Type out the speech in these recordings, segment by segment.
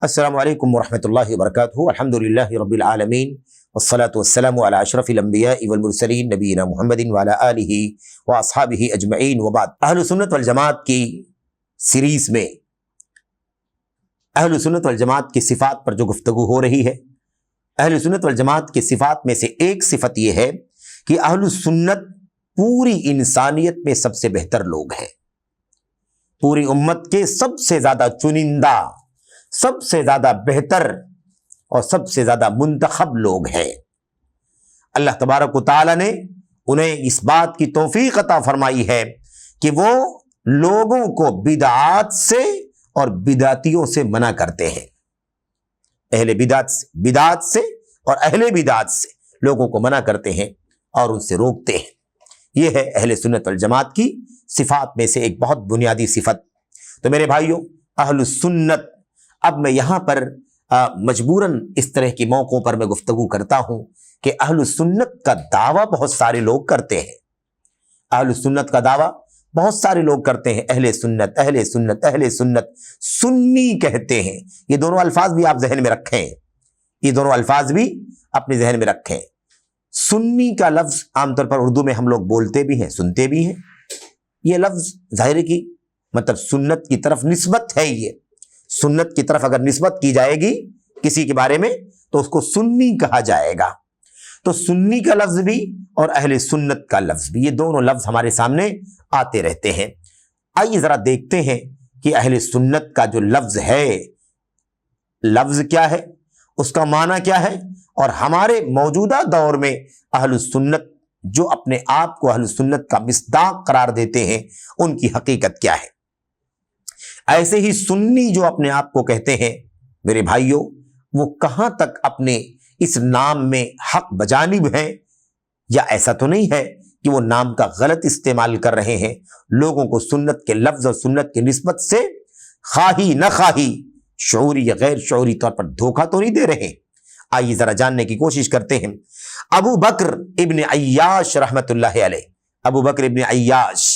السلام علیکم ورحمۃ اللہ وبرکاتہ۔ الحمدللہ رب العالمین والصلاة والسلام علی اشرف الانبیاء والمرسلین نبینا محمد وعلی آلہ واصحابہ اجمعین وبعد۔ اہل سنت والجماعت کی سیریز میں اہل سنت والجماعت کی صفات پر جو گفتگو ہو رہی ہے، اہل سنت والجماعت کی صفات میں سے ایک صفت یہ ہے کہ اہل سنت پوری انسانیت میں سب سے بہتر لوگ ہیں، پوری امت کے سب سے زیادہ چنندہ، سب سے زیادہ بہتر اور سب سے زیادہ منتخب لوگ ہیں۔ اللہ تبارک و تعالی نے انہیں اس بات کی توفیق عطا فرمائی ہے کہ وہ لوگوں کو بدعات سے اور بدعتیوں سے منع کرتے ہیں، اہل بدعات سے اور اہل بدعات سے لوگوں کو منع کرتے ہیں اور ان سے روکتے ہیں۔ یہ ہے اہل سنت والجماعت کی صفات میں سے ایک بہت بنیادی صفت۔ تو میرے بھائیوں، اہل سنت، اب میں یہاں پر مجبوراً اس طرح کے موقعوں پر میں گفتگو کرتا ہوں کہ اہل سنت کا دعویٰ بہت سارے لوگ کرتے ہیں، اہل سنت کا دعویٰ بہت سارے لوگ کرتے ہیں، اہل سنت اہل سنت اہل سنت، سنی کہتے ہیں۔ یہ دونوں الفاظ بھی آپ ذہن میں رکھیں، یہ دونوں الفاظ بھی اپنے ذہن میں رکھیں۔ سنی کا لفظ عام طور پر اردو میں ہم لوگ بولتے بھی ہیں، سنتے بھی ہیں۔ یہ لفظ ظاہر کی مطلب سنت کی طرف نسبت ہے، یہ سنت کی طرف اگر نسبت کی جائے گی کسی کے بارے میں تو اس کو سنی کہا جائے گا۔ تو سنی کا لفظ بھی اور اہل سنت کا لفظ بھی، یہ دونوں لفظ ہمارے سامنے آتے رہتے ہیں۔ آئیے ذرا دیکھتے ہیں کہ اہل سنت کا جو لفظ ہے، لفظ کیا ہے، اس کا معنی کیا ہے، اور ہمارے موجودہ دور میں اہل سنت جو اپنے آپ کو اہل سنت کا مصداق قرار دیتے ہیں، ان کی حقیقت کیا ہے۔ ایسے ہی سنی جو اپنے آپ کو کہتے ہیں، میرے بھائیوں، وہ کہاں تک اپنے اس نام میں حق بجانب ہیں، یا ایسا تو نہیں ہے کہ وہ نام کا غلط استعمال کر رہے ہیں، لوگوں کو سنت کے لفظ اور سنت کی نسبت سے خواہی نہ خواہی، شعوری یا غیر شعوری طور پر دھوکہ تو نہیں دے رہے۔ آئیے ذرا جاننے کی کوشش کرتے ہیں۔ ابو بکر ابن عیاش رحمت اللہ علیہ، ابو بکر ابن عیاش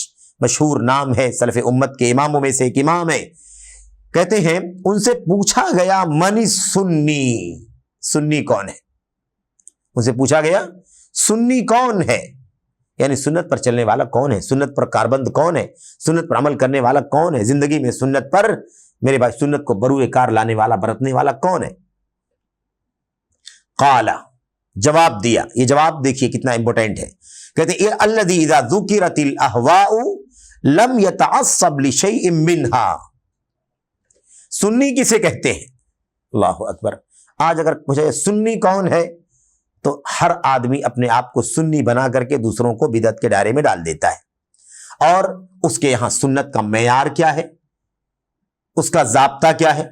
مشہور نام ہے، سلف امت کے اماموں میں سے ایک امام ہے۔ کہتے ہیں ان سے پوچھا گیا من سنی، سنی کون ہے؟ ان سے پوچھا گیا سنی کون ہے، یعنی سنت پر چلنے والا کون ہے، سنت پر کاربند کون ہے، سنت پر عمل کرنے والا کون ہے، زندگی میں سنت پر میرے بھائی سنت کو بروئے کار لانے والا، برتنے والا کون ہے؟ قال، جواب دیا۔ یہ جواب دیکھیے کتنا امپورٹنٹ ہے۔ کہتے ہیں الذی اذا ذکرت الاہواء لم یتعصب لشیء منہا۔ سنی کسے کہتے ہیں؟ اللہ اکبر۔ آج اگر پوچھے سنی کون ہے تو ہر آدمی اپنے آپ کو سنی بنا کر کے دوسروں کو بدعت کے دائرے میں ڈال دیتا ہے، اور اس کے یہاں سنت کا معیار کیا ہے، اس کا ضابطہ کیا ہے،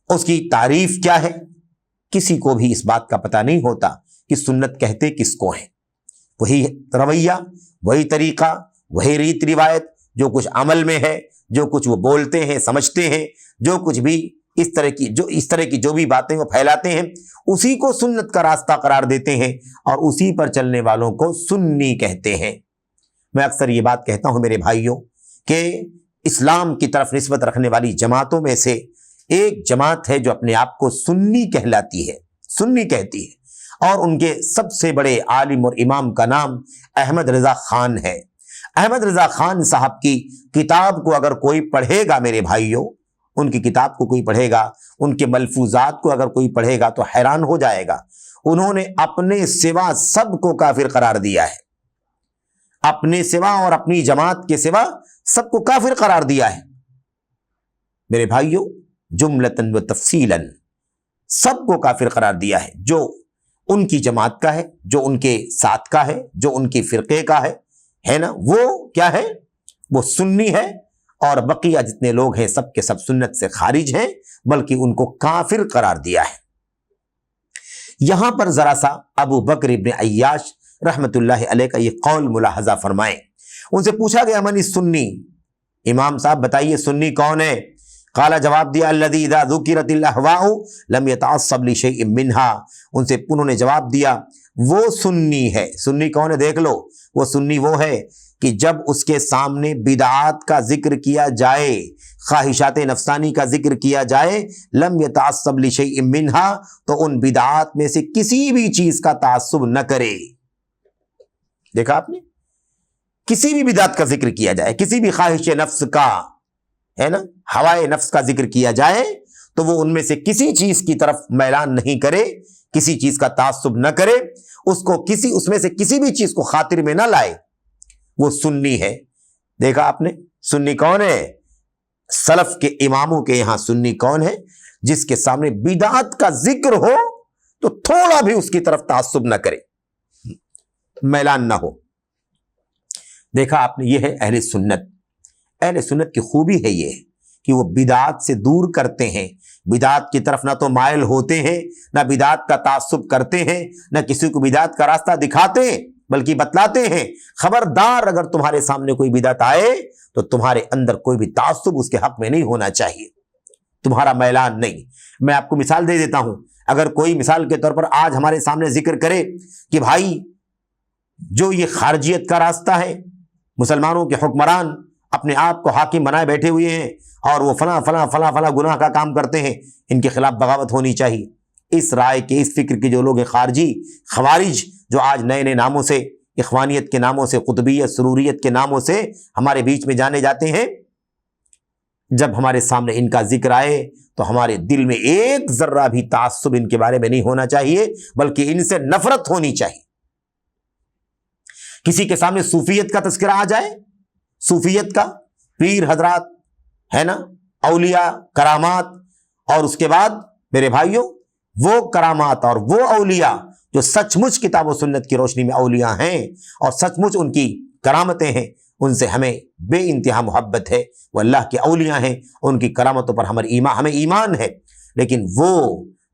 اس کی تعریف کیا ہے، کسی کو بھی اس بات کا پتہ نہیں ہوتا کہ سنت کہتے کس کو ہیں۔ وہی رویہ، وہی طریقہ، وہی ریت روایت، جو کچھ عمل میں ہے، جو کچھ وہ بولتے ہیں، سمجھتے ہیں، جو کچھ بھی اس طرح کی جو بھی باتیں وہ پھیلاتے ہیں، اسی کو سنت کا راستہ قرار دیتے ہیں اور اسی پر چلنے والوں کو سنی کہتے ہیں۔ میں اکثر یہ بات کہتا ہوں میرے بھائیوں کہ اسلام کی طرف نسبت رکھنے والی جماعتوں میں سے ایک جماعت ہے جو اپنے آپ کو سنی کہلاتی ہے، سنی کہتی ہے، اور ان کے سب سے بڑے عالم اور امام کا نام احمد رضا خان ہے۔ احمد رضا خان صاحب کی کتاب کو اگر کوئی پڑھے گا میرے بھائیوں، ان کی کتاب کو کوئی پڑھے گا، ان کے ملفوظات کو اگر کوئی پڑھے گا تو حیران ہو جائے گا۔ انہوں نے اپنے سوا سب کو کافر قرار دیا ہے، اپنے سوا اور اپنی جماعت کے سوا سب کو کافر قرار دیا ہے۔ میرے بھائیوں، جملتاً و تفصیلاً سب کو کافر قرار دیا ہے، جو ان کی جماعت کا ہے، جو ان کے ساتھ کا ہے، جو ان کی فرقے کا ہے نا، وہ کیا ہے؟ وہ سنی ہے، اور بقیہ جتنے لوگ ہیں سب کے سب سنت سے خارج ہیں، بلکہ ان کو کافر قرار دیا ہے۔ یہاں پر ذرا سا ابو بکر ابن عیاش رحمت اللہ علیہ کا یہ قول ملاحظہ فرمائیں۔ ان سے پوچھا گیا من سنی، امام صاحب بتائیے سنی کون ہے؟ قال، جواب دیا الذی اذا ذکرت الاہواء لم یتعصب لشیء منہا۔ ان سے انہوں نے جواب دیا وہ سنی ہے۔ سنی کون ہے؟ دیکھ لو، وہ سنی وہ ہے کہ جب اس کے سامنے بدعات کا ذکر کیا جائے، خواہشات نفسانی کا ذکر کیا جائے، لم یتعصب لشیء منہا، تو ان بدعات میں سے کسی بھی چیز کا تعصب نہ کرے۔ دیکھا آپ نے، کسی بھی بدعت کا ذکر کیا جائے، کسی بھی خواہش نفس کا، ہے نا، ہوائے نفس کا ذکر کیا جائے، تو وہ ان میں سے کسی چیز کی طرف میلان نہیں کرے، کسی چیز کا تعصب نہ کرے، اس میں سے کسی بھی چیز کو خاطر میں نہ لائے۔ وہ سنی ہے۔ دیکھا آپ نے، سنی کون ہے؟ سلف کے اماموں کے یہاں سنی کون ہے؟ جس کے سامنے بدعت کا ذکر ہو تو تھوڑا بھی اس کی طرف تعصب نہ کرے، میلان نہ ہو۔ دیکھا آپ نے، یہ ہے اہل سنت۔ اہل سنت کی خوبی ہے یہ کہ وہ بدعات سے دور کرتے ہیں، بدعات کی طرف نہ تو مائل ہوتے ہیں، نہ بدعات کا تعصب کرتے ہیں، نہ کسی کو بدعات کا راستہ دکھاتے ہیں، بلکہ بتلاتے ہیں خبردار اگر تمہارے سامنے کوئی بدعت آئے تو تمہارے اندر کوئی بھی تعصب اس کے حق میں نہیں ہونا چاہیے، تمہارا میلان نہیں۔ میں آپ کو مثال دے دیتا ہوں، اگر کوئی مثال کے طور پر آج ہمارے سامنے ذکر کرے کہ بھائی جو یہ خارجیت کا راستہ ہے، مسلمانوں کے حکمران اپنے آپ کو حاکم بنائے بیٹھے ہوئے ہیں اور وہ فلاں فلاں فلاں فلاں گناہ کا کام کرتے ہیں، ان کے خلاف بغاوت ہونی چاہیے، اس رائے کے، اس فکر کے جو لوگ ہیں، خارجی، خوارج، جو آج نئے نئے ناموں سے، اخوانیت کے ناموں سے، قطبیت، سروریت کے ناموں سے ہمارے بیچ میں جانے جاتے ہیں، جب ہمارے سامنے ان کا ذکر آئے تو ہمارے دل میں ایک ذرہ بھی تعصب ان کے بارے میں نہیں ہونا چاہیے، بلکہ ان سے نفرت ہونی چاہیے۔ کسی کے سامنے صوفیت کا تذکرہ آ جائے، صوفیت کا، پیر حضرات، ہے نا، اولیاء، کرامات، اور اس کے بعد میرے بھائیوں وہ کرامات اور وہ اولیاء جو سچ مچ کتاب و سنت کی روشنی میں اولیاء ہیں اور سچ مچ ان کی کرامتیں ہیں، ان سے ہمیں بے انتہا محبت ہے، وہ اللہ کے اولیاء ہیں، ان کی کرامتوں پر ہمیں ایمان ہے۔ لیکن وہ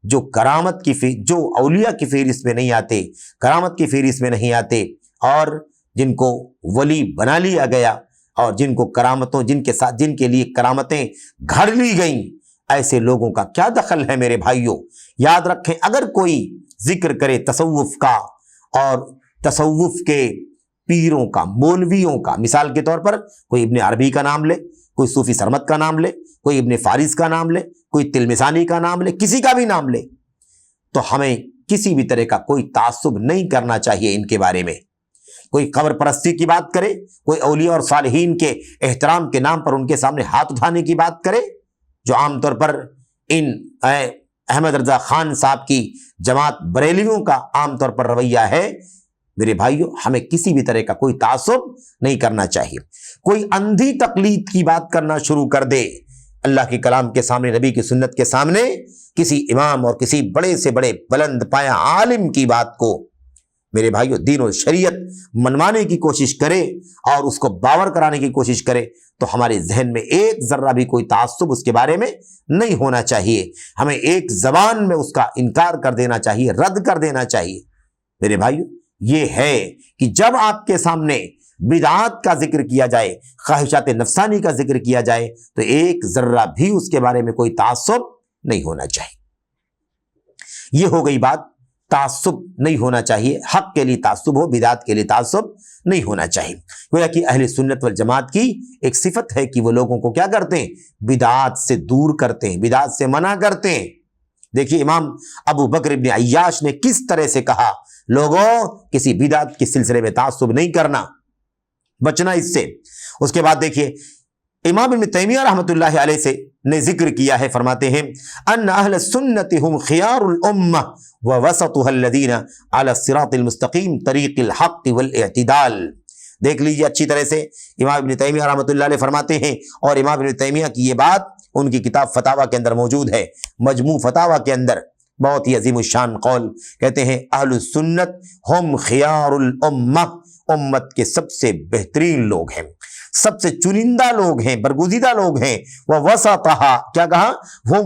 جو کرامت کی جو اولیاء کی فہرست میں نہیں آتے، کرامت کی فہرست میں نہیں آتے، اور جن کو ولی بنا لیا گیا اور جن کو کرامتوں، جن کے لیے کرامتیں گھڑ لی گئیں، ایسے لوگوں کا کیا دخل ہے میرے بھائیوں؟ یاد رکھیں، اگر کوئی ذکر کرے تصوف کا اور تصوف کے پیروں کا، مولویوں کا، مثال کے طور پر کوئی ابن عربی کا نام لے، کوئی صوفی سرمد کا نام لے، کوئی ابن فارس کا نام لے، کوئی تلمسانی کا نام لے، کسی کا بھی نام لے، تو ہمیں کسی بھی طرح کا کوئی تعصب نہیں کرنا چاہیے ان کے بارے میں۔ کوئی قبر پرستی کی بات کرے، کوئی اولیاء اور صالحین کے احترام کے نام پر ان کے سامنے ہاتھ اٹھانے کی بات کرے، جو عام طور پر ان احمد رضا خان صاحب کی جماعت بریلویوں کا عام طور پر رویہ ہے، میرے بھائیوں ہمیں کسی بھی طرح کا کوئی تعصب نہیں کرنا چاہیے۔ کوئی اندھی تقلید کی بات کرنا شروع کر دے اللہ کے کلام کے سامنے، نبی کی سنت کے سامنے، کسی امام اور کسی بڑے سے بڑے بلند پایا عالم کی بات کو میرے بھائیوں دین و شریعت منوانے کی کوشش کرے اور اس کو باور کرانے کی کوشش کرے، تو ہمارے ذہن میں ایک ذرہ بھی کوئی تعصب اس کے بارے میں نہیں ہونا چاہیے۔ ہمیں ایک زبان میں اس کا انکار کر دینا چاہیے، رد کر دینا چاہیے۔ میرے بھائیوں یہ ہے کہ جب آپ کے سامنے بدعات کا ذکر کیا جائے، خواہشات نفسانی کا ذکر کیا جائے، تو ایک ذرہ بھی اس کے بارے میں کوئی تعصب نہیں ہونا چاہیے۔ یہ ہو گئی بات، تعصب نہیں ہونا چاہیے، حق کے لیے تعصب ہو، بدعات کے لیے تعصب نہیں ہونا چاہیے۔ گویا کہ اہل سنت والجماعت کی ایک صفت ہے کہ وہ لوگوں کو کیا کرتے ہیں؟ بدعات سے دور کرتے ہیں، بدعات سے منع کرتے ہیں۔ دیکھیے امام ابو بکر ابن عیاش نے کس طرح سے کہا، لوگوں کسی بدعت کے سلسلے میں تعصب نہیں کرنا، بچنا اس سے۔ اس کے بعد دیکھیے امام ابن تیمیہ رحمۃ اللہ علیہ سے نے ذکر کیا ہے، فرماتے ہیں ان اہل السنت هم خیار الامہ ووسطها الذین علی الصراط المستقیم طریق الحق والاعتدال۔ دیکھ لیجیے اچھی طرح سے، امام ابن تیمیہ رحمۃ اللہ علیہ فرماتے ہیں، اور امام ابن تیمیہ کی یہ بات ان کی کتاب فتاویٰ کے اندر موجود ہے، مجموع فتاویٰ کے اندر، بہت ہی عظیم الشان قول، کہتے ہیں اہل السنت ہم خیار الامہ، امت کے سب سے بہترین لوگ ہیں، سب سے چنندہ لوگ ہیں، برگزیدہ لوگ ہیں۔ وَوَسَطُهَا، کیا کہا؟ ہم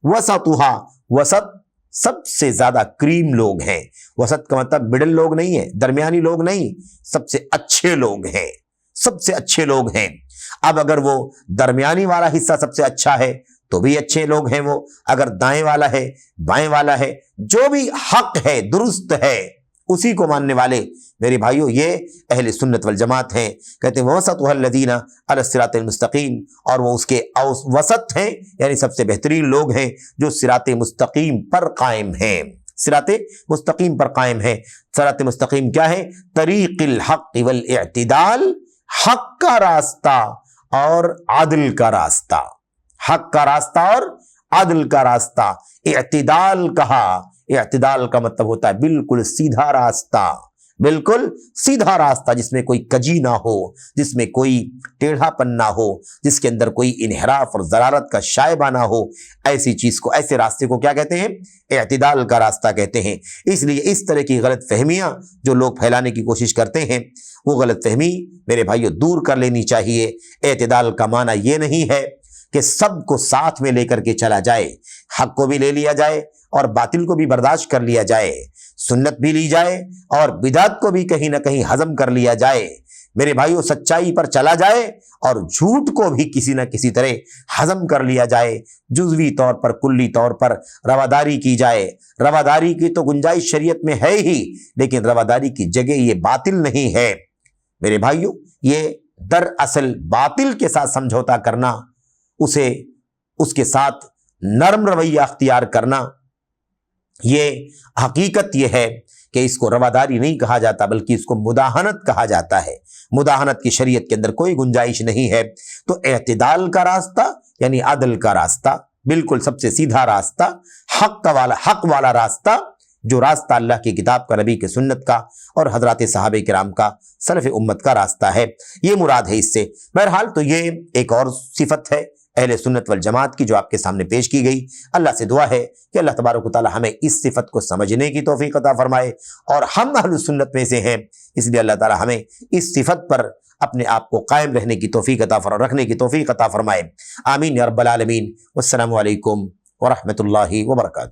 وَوَسَطُهَا، وسط سب سے زیادہ کریم لوگ ہیں۔ وسط کا مطلب مڈل لوگ نہیں ہے، درمیانی لوگ نہیں، سب سے اچھے لوگ ہیں، سب سے اچھے لوگ ہیں۔ اب اگر وہ درمیانی والا حصہ سب سے اچھا ہے تو بھی اچھے لوگ ہیں وہ، اگر دائیں والا ہے، بائیں والا ہے، جو بھی حق ہے، درست ہے، اسی کو ماننے والے میرے بھائیوں یہ اہل سنت والجماعت ہیں۔ کہتے ہیں وَوَسَطُهَا الَّذِينَ عَلَى الصِّرَاطِ الْمُسْتَقِيمِ، اور وہ اس کے وسط ہیں، یعنی سب سے بہترین لوگ ہیں جو صراط مستقیم پر قائم ہیں، صراط مستقیم پر قائم ہیں۔ صراط مستقیم کیا ہے؟ طریق الحق والاعتدال، حق کا راستہ اور عدل کا راستہ، حق کا راستہ اور عدل کا راستہ۔ اعتدال کہا، اعتدال کا مطلب ہوتا ہے بالکل سیدھا راستہ، بالکل سیدھا راستہ جس میں کوئی کجی نہ ہو، جس میں کوئی ٹیڑھا پن نہ ہو، جس کے اندر کوئی انحراف اور ضلالت کا شائبہ نہ ہو، ایسی چیز کو، ایسے راستے کو کیا کہتے ہیں؟ اعتدال کا راستہ کہتے ہیں۔ اس لیے اس طرح کی غلط فہمیاں جو لوگ پھیلانے کی کوشش کرتے ہیں، وہ غلط فہمی میرے بھائیوں دور کر لینی چاہیے۔ اعتدال کا معنی یہ نہیں ہے کہ سب کو ساتھ میں لے کر کے چلا جائے، حق کو بھی لے لیا جائے اور باطل کو بھی برداشت کر لیا جائے، سنت بھی لی جائے اور بدعت کو بھی کہیں نہ کہیں ہضم کر لیا جائے۔ میرے بھائیوں سچائی پر چلا جائے اور جھوٹ کو بھی کسی نہ کسی طرح ہضم کر لیا جائے، جزوی طور پر کلی طور پر رواداری کی جائے۔ رواداری کی تو گنجائش شریعت میں ہے ہی، لیکن رواداری کی جگہ یہ باطل نہیں ہے۔ میرے بھائیوں یہ دراصل باطل کے ساتھ سمجھوتا کرنا، اسے اس کے ساتھ نرم رویہ اختیار کرنا، یہ حقیقت یہ ہے کہ اس کو رواداری نہیں کہا جاتا بلکہ اس کو مداہنت کہا جاتا ہے۔ مداہنت کی شریعت کے اندر کوئی گنجائش نہیں ہے۔ تو اعتدال کا راستہ یعنی عدل کا راستہ، بالکل سب سے سیدھا راستہ، حق والا راستہ، جو راستہ اللہ کی کتاب کا، نبی کی سنت کا اور حضرات صحابہ کرام کا، سلف امت کا راستہ ہے، یہ مراد ہے اس سے۔ بہرحال تو یہ ایک اور صفت ہے اہل سنت والجماعت کی جو آپ کے سامنے پیش کی گئی۔ اللہ سے دعا ہے کہ اللہ تبارک و تعالی ہمیں اس صفت کو سمجھنے کی توفیق عطا فرمائے، اور ہم اہل سنت میں سے ہیں، اس لیے اللہ تعالی ہمیں اس صفت پر اپنے آپ کو قائم رکھنے کی توفیق عطا فرمائے۔ آمین یا رب العالمین۔ والسلام علیکم ورحمۃ اللہ وبرکاتہ۔